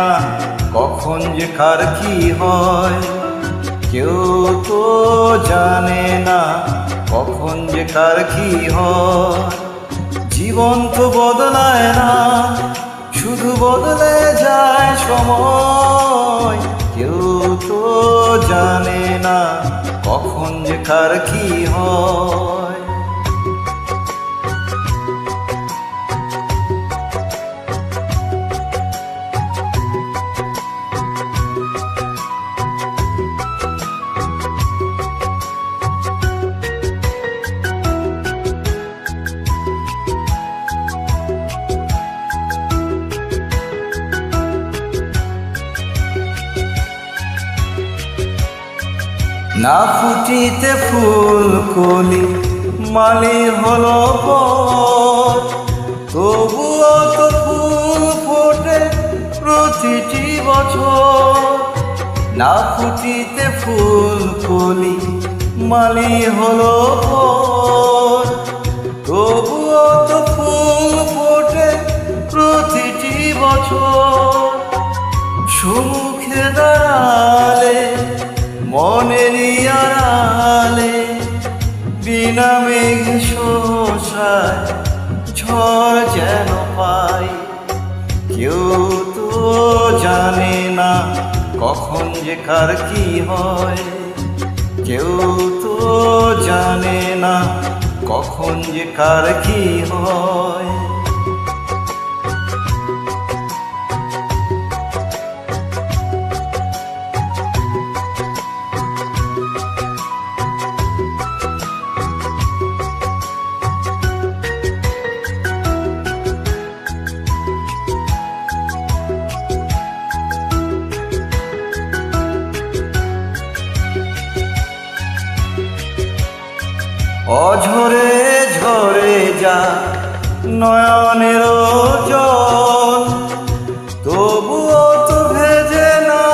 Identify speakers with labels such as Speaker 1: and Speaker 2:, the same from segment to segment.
Speaker 1: না কখন যে কার কি হয়, কেউ তো জানে না কখন যে কার কি হয়। জীবন তো বদলায় না, শুধু বদলে যায় সময়। কেউ তো জানে না কখন যে কার কি হয়। না ফুটিতে ফুল কলি মালি হলো পর, তবুও তো ফুল ফোটে প্রতিটি বছর। না ফুটিতে ফুল কলি মালি হলো পর, তবুও তো ফুল ফোটে প্রতিটি বছর। সম্মুখে দাঁড়ালে মনেরই আড়ালে বিনা মেঘ শোষায় ঝড় যেন পাই। কেউ তো জানে না কখন যে কার কি হয়, কেউ তো জানে না কখন যে কার কি হয়। অঝরে ঝরে যা নয়নের জল, তবুও তো ভেজে না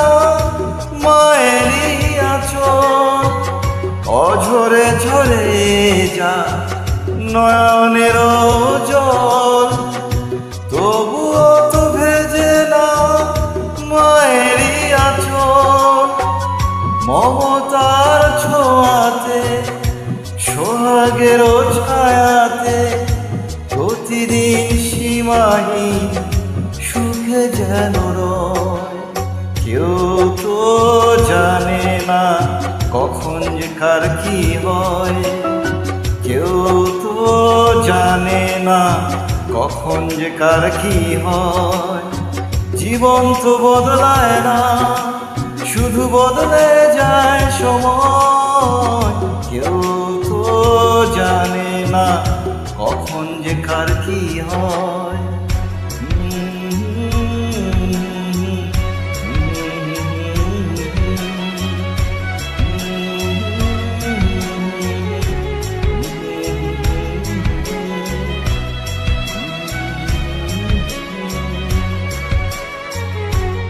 Speaker 1: মায়েরই আঁচল। অঝরে ঝরে যা নয়নের জল, তবুও তো ভেজে না মায়েরই আঁচল। মমতার ছোঁয়াতে সোহাগের ছায়াতে প্রতিদিন সীমাহীন সুখে যেন রয়। কেউ তো জানে না কখন যে কার কি হয়, কেউ তো জানে না কখন যে কার কি হয়। জীবন তো বদলায় না, শুধু বদলে যায় সময়। কেউ তো জানে না কখন যে কার কি হয়।